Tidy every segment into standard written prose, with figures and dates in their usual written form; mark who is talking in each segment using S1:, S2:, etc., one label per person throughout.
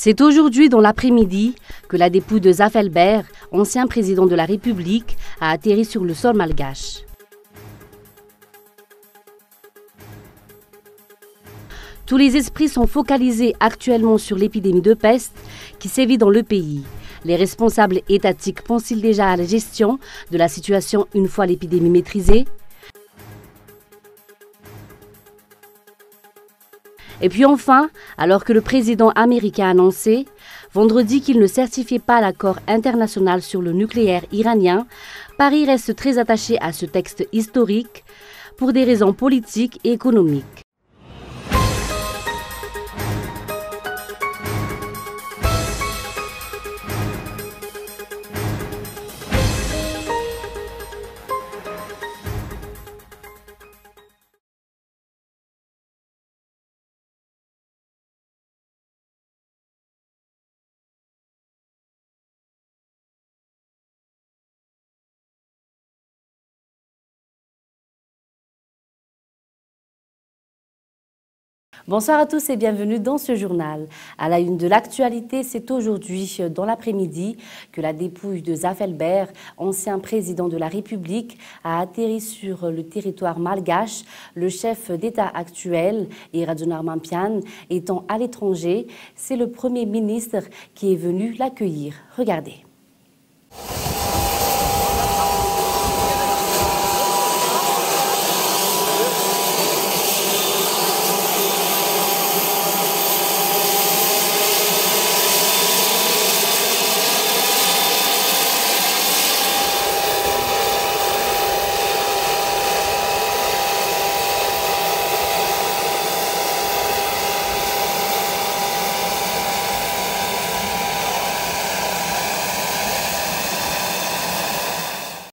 S1: C'est aujourd'hui dans l'après-midi que la dépouille de Zafelber, ancien président de la République, a atterri sur le sol malgache. Tous les esprits sont focalisés actuellement sur l'épidémie de peste qui sévit dans le pays. Les responsables étatiques pensent-ils déjà à la gestion de la situation une fois l'épidémie maîtrisée? Et puis enfin, alors que le président américain a annoncé vendredi qu'il ne certifiait pas l'accord international sur le nucléaire iranien, Paris reste très attaché à ce texte historique pour des raisons politiques et économiques. Bonsoir à tous et bienvenue dans ce journal. À la une de l'actualité, c'est aujourd'hui, dans l'après-midi, que la dépouille de Zafelber, ancien président de la République, a atterri sur le territoire malgache. Le chef d'État actuel, Radjounarman Pian, étant à l'étranger, c'est le Premier ministre qui est venu l'accueillir. Regardez.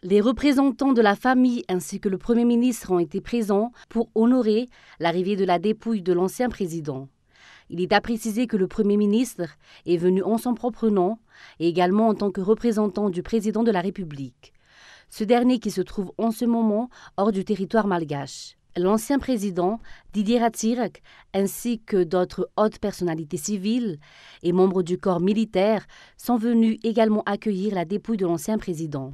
S1: Les représentants de la famille ainsi que le Premier ministre ont été présents pour honorer l'arrivée de la dépouille de l'ancien président. Il est à préciser que le Premier ministre est venu en son propre nom et également en tant que représentant du président de la République. Ce dernier qui se trouve en ce moment hors du territoire malgache. L'ancien président, Didier Ratsirk, ainsi que d'autres hautes personnalités civiles et membres du corps militaire sont venus également accueillir la dépouille de l'ancien président.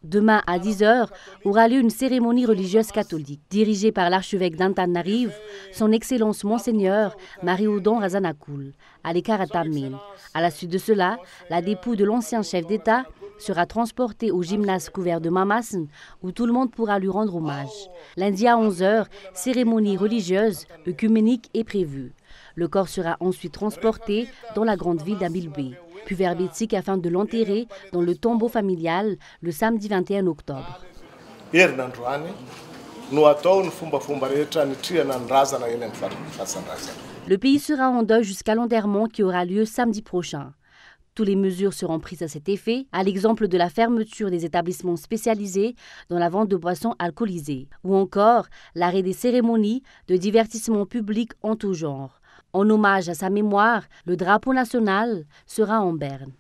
S1: Demain à 10h aura lieu une cérémonie religieuse catholique dirigée par l'archevêque d'Antananarive, son Excellence Monseigneur Mariodon Razanakul, à l'Ekaratamine. À la suite de cela, la dépouille de l'ancien chef d'État sera transportée au gymnase couvert de Mamasn, où tout le monde pourra lui rendre hommage. Lundi à 11h, cérémonie religieuse œcuménique est prévue. Le corps sera ensuite transporté dans la grande ville d'Abilbé, puis vers Betsik afin de l'enterrer dans le tombeau familial le samedi 21 octobre. Le pays sera en deuil jusqu'à l'enterrement qui aura lieu samedi prochain. Toutes les mesures seront prises à cet effet, à l'exemple de la fermeture des établissements spécialisés dans la vente de boissons alcoolisées, ou encore l'arrêt des cérémonies de divertissement public en tout genre. En hommage à sa mémoire, le drapeau national sera en berne.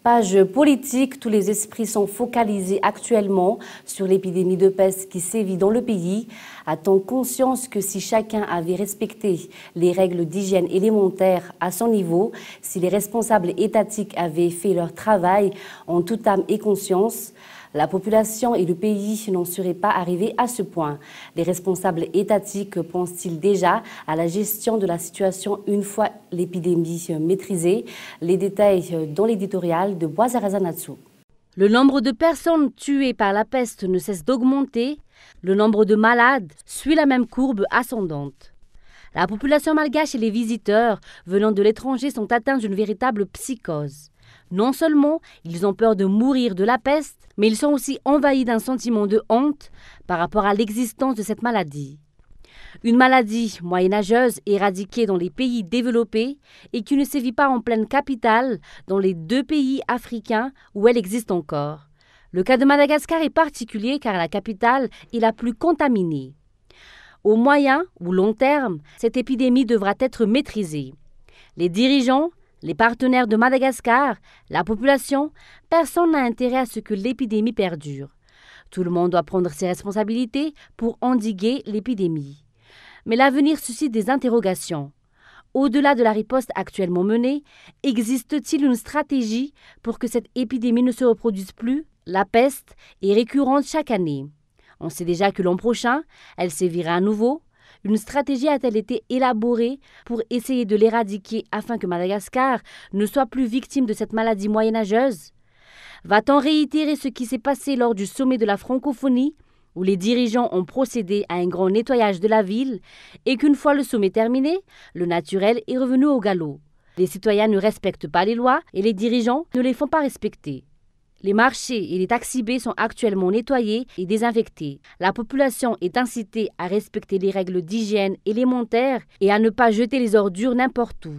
S1: Page politique, tous les esprits sont focalisés actuellement sur l'épidémie de peste qui sévit dans le pays. A-t-on conscience que si chacun avait respecté les règles d'hygiène élémentaires à son niveau, si les responsables étatiques avaient fait leur travail en toute âme et conscience, la population et le pays n'en seraient pas arrivés à ce point. Les responsables étatiques pensent-ils déjà à la gestion de la situation une fois l'épidémie maîtrisée? Les détails dans l'éditorial de Boazarazanatsu. Le nombre de personnes tuées par la peste ne cesse d'augmenter. Le nombre de malades suit la même courbe ascendante. La population malgache et les visiteurs venant de l'étranger sont atteints d'une véritable psychose. Non seulement ils ont peur de mourir de la peste, mais ils sont aussi envahis d'un sentiment de honte par rapport à l'existence de cette maladie. Une maladie moyenâgeuse éradiquée dans les pays développés et qui ne sévit pas en pleine capitale dans les 2 pays africains où elle existe encore. Le cas de Madagascar est particulier car la capitale est la plus contaminée. Au moyen ou long terme, cette épidémie devra être maîtrisée. Les dirigeants, les partenaires de Madagascar, la population, personne n'a intérêt à ce que l'épidémie perdure. Tout le monde doit prendre ses responsabilités pour endiguer l'épidémie. Mais l'avenir suscite des interrogations. Au-delà de la riposte actuellement menée, existe-t-il une stratégie pour que cette épidémie ne se reproduise plus? La peste est récurrente chaque année. On sait déjà que l'an prochain, elle sévira à nouveau. Une stratégie a-t-elle été élaborée pour essayer de l'éradiquer afin que Madagascar ne soit plus victime de cette maladie moyenâgeuse? Va-t-on réitérer ce qui s'est passé lors du sommet de la francophonie, où les dirigeants ont procédé à un grand nettoyage de la ville et qu'une fois le sommet terminé, le naturel est revenu au galop? Les citoyens ne respectent pas les lois et les dirigeants ne les font pas respecter. Les marchés et les taxis-bés sont actuellement nettoyés et désinfectés. La population est incitée à respecter les règles d'hygiène élémentaires et à ne pas jeter les ordures n'importe où.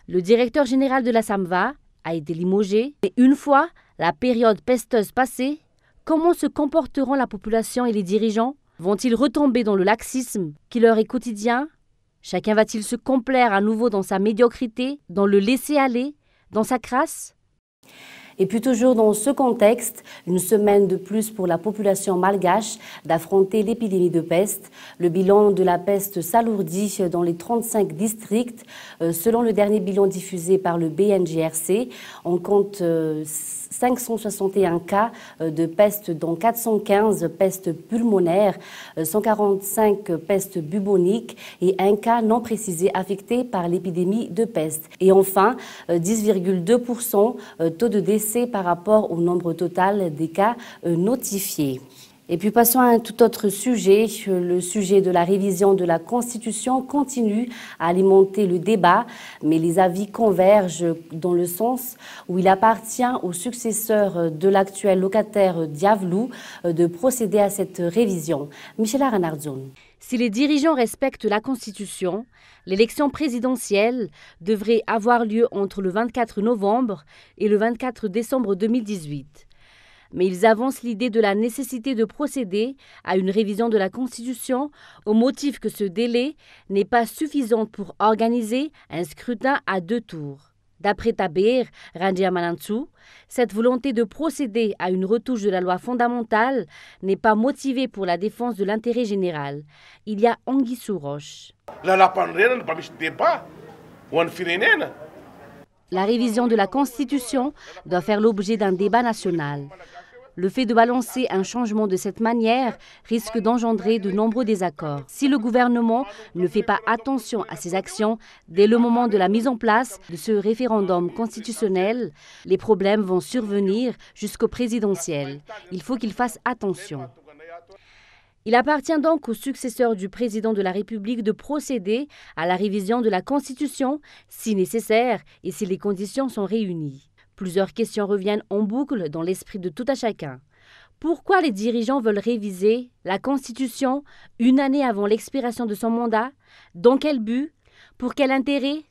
S1: Le directeur général de la SAMVA a été limogé, et une fois la période pesteuse passée, comment se comporteront la population et les dirigeants? Vont-ils retomber dans le laxisme qui leur est quotidien? Chacun va-t-il se complaire à nouveau dans sa médiocrité, dans le laisser-aller, dans sa crasse? Et puis toujours dans ce contexte, une semaine de plus pour la population malgache d'affronter l'épidémie de peste. Le bilan de la peste s'alourdit dans les 35 districts. Selon le dernier bilan diffusé par le BNGRC, on compte 561 cas de peste, dont 415 pestes pulmonaires, 145 pestes buboniques et un cas non précisé affecté par l'épidémie de peste. Et enfin, 10,2% taux de décès par rapport au nombre total des cas notifiés. Et puis passons à un tout autre sujet. Le sujet de la révision de la Constitution continue à alimenter le débat, mais les avis convergent dans le sens où il appartient aux successeurs de l'actuel locataire Diavelou de procéder à cette révision. Michela Ranardzon. Si les dirigeants respectent la Constitution, l'élection présidentielle devrait avoir lieu entre le 24 novembre et le 24 décembre 2018. Mais ils avancent l'idée de la nécessité de procéder à une révision de la Constitution au motif que ce délai n'est pas suffisant pour organiser un scrutin à 2 tours. D'après Tabir Randiamanantsu, cette volonté de procéder à une retouche de la loi fondamentale n'est pas motivée pour la défense de l'intérêt général. Il y a Anguille Souroche. La révision de la Constitution doit faire l'objet d'un débat national. Le fait de balancer un changement de cette manière risque d'engendrer de nombreux désaccords. Si le gouvernement ne fait pas attention à ses actions dès le moment de la mise en place de ce référendum constitutionnel, les problèmes vont survenir jusqu'au présidentiel. Il faut qu'il fasse attention. Il appartient donc aux successeurs du président de la République de procéder à la révision de la Constitution si nécessaire et si les conditions sont réunies. Plusieurs questions reviennent en boucle dans l'esprit de tout un chacun. Pourquoi les dirigeants veulent réviser la Constitution une année avant l'expiration de son mandat? Dans quel but? Pour quel intérêt?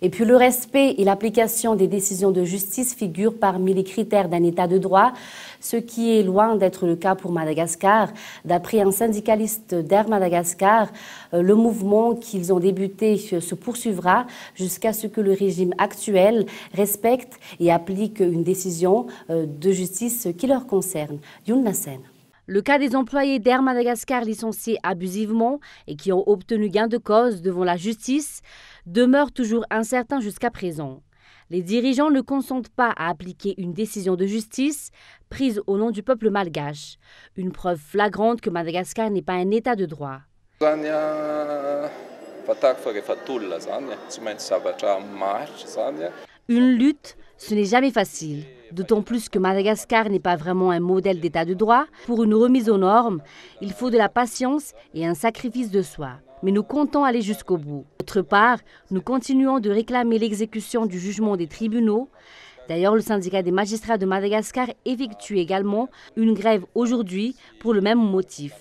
S1: Et puis le respect et l'application des décisions de justice figurent parmi les critères d'un état de droit, ce qui est loin d'être le cas pour Madagascar. D'après un syndicaliste d'Air Madagascar, le mouvement qu'ils ont débuté se poursuivra jusqu'à ce que le régime actuel respecte et applique une décision de justice qui leur concerne. Youn Nassen. Le cas des employés d'Air Madagascar licenciés abusivement et qui ont obtenu gain de cause devant la justice demeure toujours incertain jusqu'à présent. Les dirigeants ne consentent pas à appliquer une décision de justice prise au nom du peuple malgache. Une preuve flagrante que Madagascar n'est pas un état de droit. Une lutte, ce n'est jamais facile. D'autant plus que Madagascar n'est pas vraiment un modèle d'état de droit. Pour une remise aux normes, il faut de la patience et un sacrifice de soi. Mais nous comptons aller jusqu'au bout. D'autre part, nous continuons de réclamer l'exécution du jugement des tribunaux. D'ailleurs, le syndicat des magistrats de Madagascar effectue également une grève aujourd'hui pour le même motif.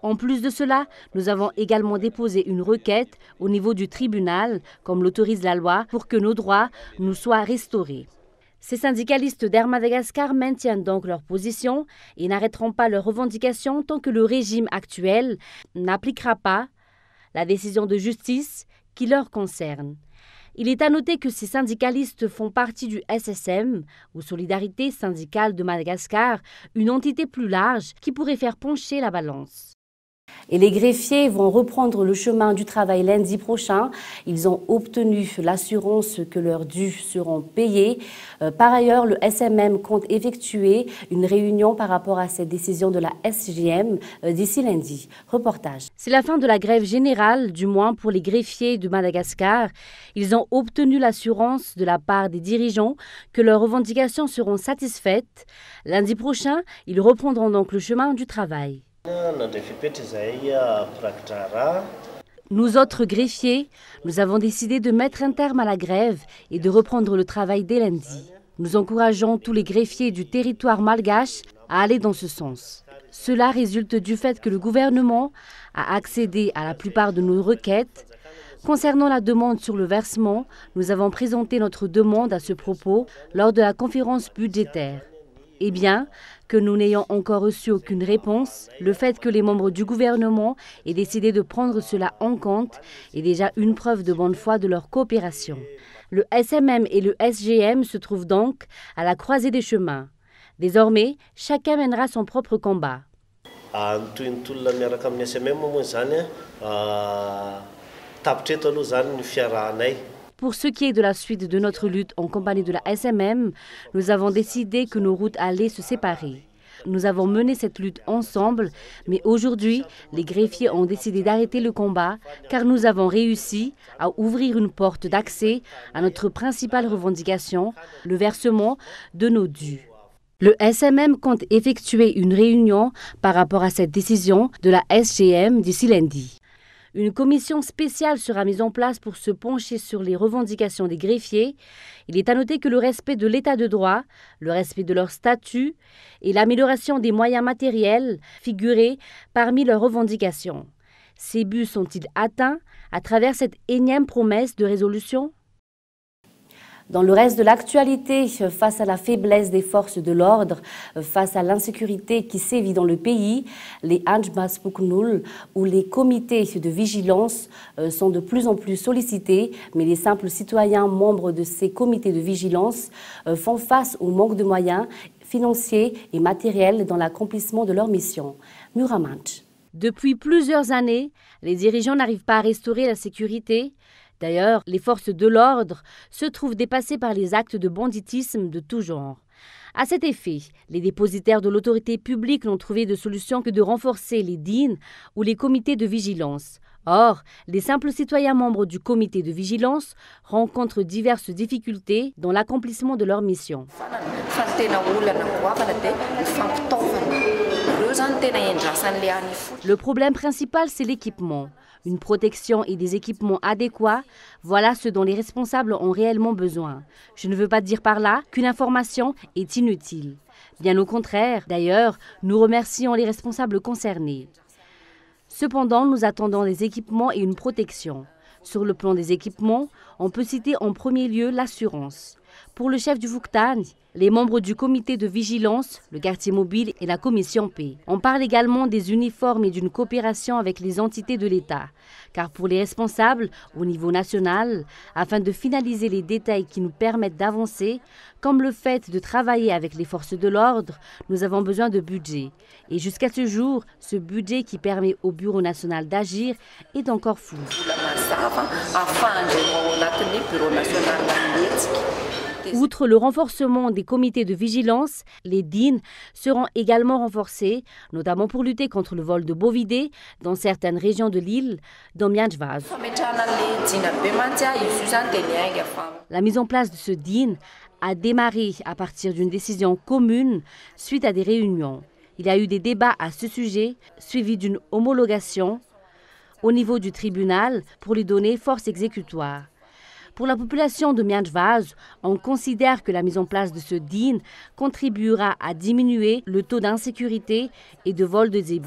S1: En plus de cela, nous avons également déposé une requête au niveau du tribunal, comme l'autorise la loi, pour que nos droits nous soient restaurés. Ces syndicalistes d'Air Madagascar maintiennent donc leur position et n'arrêteront pas leurs revendications tant que le régime actuel n'appliquera pas la décision de justice qui leur concerne. Il est à noter que ces syndicalistes font partie du SSM, ou Solidarité syndicale de Madagascar, une entité plus large qui pourrait faire pencher la balance. Et les greffiers vont reprendre le chemin du travail lundi prochain. Ils ont obtenu l'assurance que leurs dus seront payés. Par ailleurs, le SMM compte effectuer une réunion par rapport à cette décision de la SGM d'ici lundi. Reportage. C'est la fin de la grève générale, du moins pour les greffiers de Madagascar. Ils ont obtenu l'assurance de la part des dirigeants que leurs revendications seront satisfaites. Lundi prochain, ils reprendront donc le chemin du travail. Nous autres greffiers, nous avons décidé de mettre un terme à la grève et de reprendre le travail dès lundi. Nous encourageons tous les greffiers du territoire malgache à aller dans ce sens. Cela résulte du fait que le gouvernement a accédé à la plupart de nos requêtes. Concernant la demande sur le versement, nous avons présenté notre demande à ce propos lors de la conférence budgétaire. Eh bien, que nous n'ayons encore reçu aucune réponse, le fait que les membres du gouvernement aient décidé de prendre cela en compte est déjà une preuve de bonne foi de leur coopération. Le SMM et le SGM se trouvent donc à la croisée des chemins. Désormais, chacun mènera son propre combat. Pour ce qui est de la suite de notre lutte en compagnie de la SMM, nous avons décidé que nos routes allaient se séparer. Nous avons mené cette lutte ensemble, mais aujourd'hui, les greffiers ont décidé d'arrêter le combat car nous avons réussi à ouvrir une porte d'accès à notre principale revendication, le versement de nos dus. Le SMM compte effectuer une réunion par rapport à cette décision de la SGM d'ici lundi. Une commission spéciale sera mise en place pour se pencher sur les revendications des greffiers. Il est à noter que le respect de l'état de droit, le respect de leur statut et l'amélioration des moyens matériels figuraient parmi leurs revendications. Ces buts sont-ils atteints à travers cette énième promesse de résolution ? Dans le reste de l'actualité, face à la faiblesse des forces de l'ordre, face à l'insécurité qui sévit dans le pays, les Anjmas Puknul ou les comités de vigilance sont de plus en plus sollicités, mais les simples citoyens membres de ces comités de vigilance font face au manque de moyens financiers et matériels dans l'accomplissement de leur mission. Muramanch. Depuis plusieurs années, les dirigeants n'arrivent pas à restaurer la sécurité. D'ailleurs, les forces de l'ordre se trouvent dépassées par les actes de banditisme de tout genre. À cet effet, les dépositaires de l'autorité publique n'ont trouvé de solution que de renforcer les DIN ou les comités de vigilance. Or, les simples citoyens membres du comité de vigilance rencontrent diverses difficultés dans l'accomplissement de leur mission. Le problème principal, c'est l'équipement. Une protection et des équipements adéquats, voilà ce dont les responsables ont réellement besoin. Je ne veux pas dire par là qu'une information est inutile. Bien au contraire, d'ailleurs, nous remercions les responsables concernés. Cependant, nous attendons des équipements et une protection. Sur le plan des équipements, on peut citer en premier lieu l'assurance. Pour le chef du Vuktan, les membres du comité de vigilance, le quartier mobile et la commission paix. On parle également des uniformes et d'une coopération avec les entités de l'État. Car pour les responsables, au niveau national, afin de finaliser les détails qui nous permettent d'avancer, comme le fait de travailler avec les forces de l'ordre, nous avons besoin de budget. Et jusqu'à ce jour, ce budget qui permet au Bureau national d'agir est encore flou. Outre le renforcement des comités de vigilance, les DIN seront également renforcés, notamment pour lutter contre le vol de bovidés dans certaines régions de l'île, dont Mianjvaz. La mise en place de ce DIN a démarré à partir d'une décision commune suite à des réunions. Il y a eu des débats à ce sujet, suivis d'une homologation au niveau du tribunal pour lui donner force exécutoire. Pour la population de Mianjvaz, on considère que la mise en place de ce DIN contribuera à diminuer le taux d'insécurité et de vol de zébus.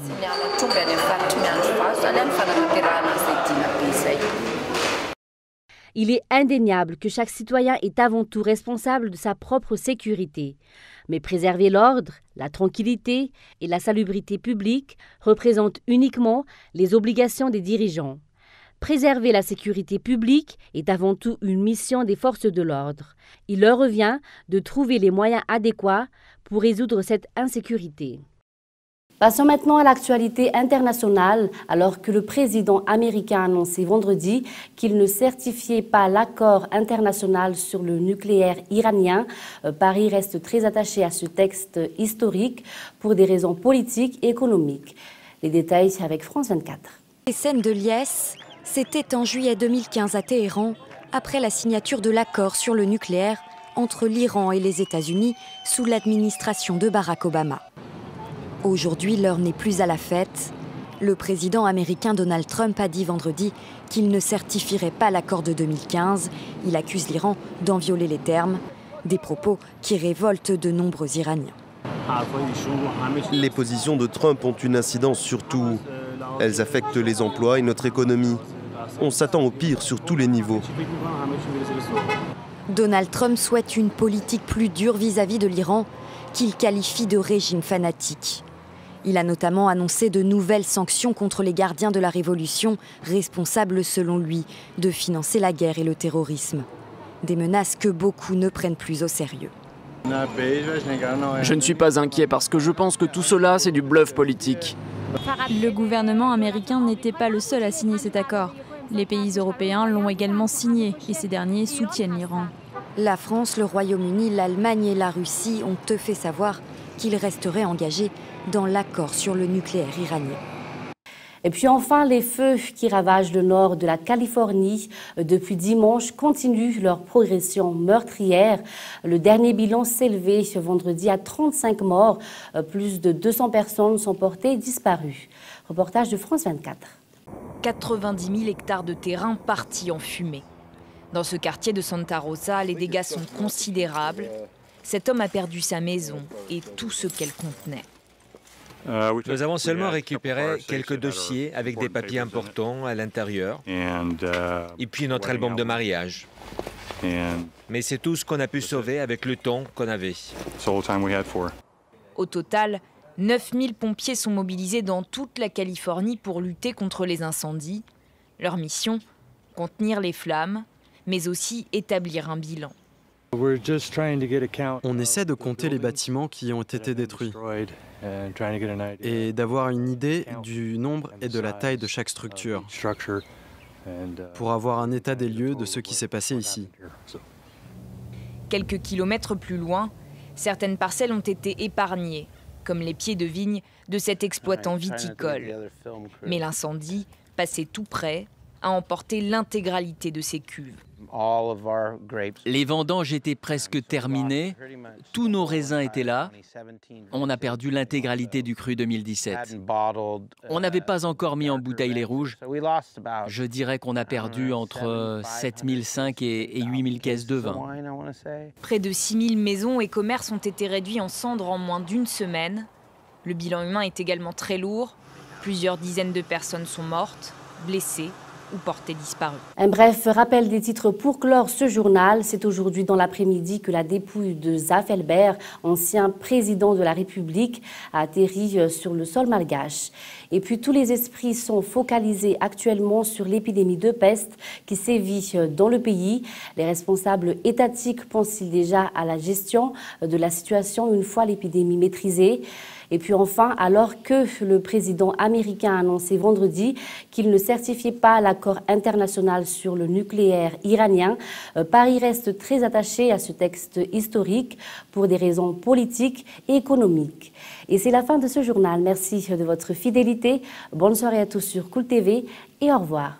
S1: Il est indéniable que chaque citoyen est avant tout responsable de sa propre sécurité. Mais préserver l'ordre, la tranquillité et la salubrité publique représentent uniquement les obligations des dirigeants. Préserver la sécurité publique est avant tout une mission des forces de l'ordre. Il leur revient de trouver les moyens adéquats pour résoudre cette insécurité. Passons maintenant à l'actualité internationale, alors que le président américain a annoncé vendredi qu'il ne certifiait pas l'accord international sur le nucléaire iranien. Paris reste très attaché à ce texte historique pour des raisons politiques et économiques. Les détails avec France 24.
S2: Les scènes de liesse, c'était en juillet 2015 à Téhéran, après la signature de l'accord sur le nucléaire entre l'Iran et les États-Unis sous l'administration de Barack Obama. Aujourd'hui, l'heure n'est plus à la fête. Le président américain Donald Trump a dit vendredi qu'il ne certifierait pas l'accord de 2015. Il accuse l'Iran d'en violer les termes, des propos qui révoltent de nombreux Iraniens.
S3: Les positions de Trump ont une incidence sur tout. Elles affectent les emplois et notre économie. On s'attend au pire sur tous les niveaux.
S2: Donald Trump souhaite une politique plus dure vis-à-vis de l'Iran, qu'il qualifie de régime fanatique. Il a notamment annoncé de nouvelles sanctions contre les gardiens de la révolution, responsables selon lui de financer la guerre et le terrorisme. Des menaces que beaucoup ne prennent plus au sérieux.
S4: Je ne suis pas inquiet parce que je pense que tout cela, c'est du bluff politique.
S5: Le gouvernement américain n'était pas le seul à signer cet accord. Les pays européens l'ont également signé et ces derniers soutiennent l'Iran.
S2: La France, le Royaume-Uni, l'Allemagne et la Russie ont fait savoir qu'ils resteraient engagés dans l'accord sur le nucléaire iranien.
S1: Et puis enfin, les feux qui ravagent le nord de la Californie depuis dimanche continuent leur progression meurtrière. Le dernier bilan s'élevait ce vendredi à 35 morts. Plus de 200 personnes sont portées disparues. Reportage de France 24.
S6: 90 000 hectares de terrain partis en fumée. Dans ce quartier de Santa Rosa, les dégâts sont considérables. Cet homme a perdu sa maison et tout ce qu'elle contenait.
S7: Nous avons seulement récupéré quelques dossiers avec des papiers importants à l'intérieur et puis notre album de mariage. Mais c'est tout ce qu'on a pu sauver avec le temps qu'on avait.
S6: Au total, 9000 pompiers sont mobilisés dans toute la Californie pour lutter contre les incendies. Leur mission, contenir les flammes, mais aussi établir un bilan.
S8: On essaie de compter les bâtiments qui ont été détruits et d'avoir une idée du nombre et de la taille de chaque structure pour avoir un état des lieux de ce qui s'est passé ici.
S6: Quelques kilomètres plus loin, certaines parcelles ont été épargnées, comme les pieds de vigne de cet exploitant viticole. Mais l'incendie, passé tout près, a emporté l'intégralité de ces cuves.
S9: Les vendanges étaient presque terminées, tous nos raisins étaient là. On a perdu l'intégralité du cru 2017. On n'avait pas encore mis en bouteille les rouges. Je dirais qu'on a perdu entre 7005 et 8000 caisses de vin.
S6: Près de 6000 maisons et commerces ont été réduits en cendres en moins d'une semaine. Le bilan humain est également très lourd. Plusieurs dizaines de personnes sont mortes, blessées ou portées disparues.
S1: Un bref rappel des titres pour clore ce journal. C'est aujourd'hui dans l'après-midi que la dépouille de Zaffelberg, ancien président de la République, a atterri sur le sol malgache. Et puis tous les esprits sont focalisés actuellement sur l'épidémie de peste qui sévit dans le pays. Les responsables étatiques pensent-ils déjà à la gestion de la situation une fois l'épidémie maîtrisée? Et puis enfin, alors que le président américain a annoncé vendredi qu'il ne certifiait pas l'accord international sur le nucléaire iranien, Paris reste très attaché à ce texte historique pour des raisons politiques et économiques. Et c'est la fin de ce journal. Merci de votre fidélité. Bonne soirée à tous sur Cool TV et au revoir.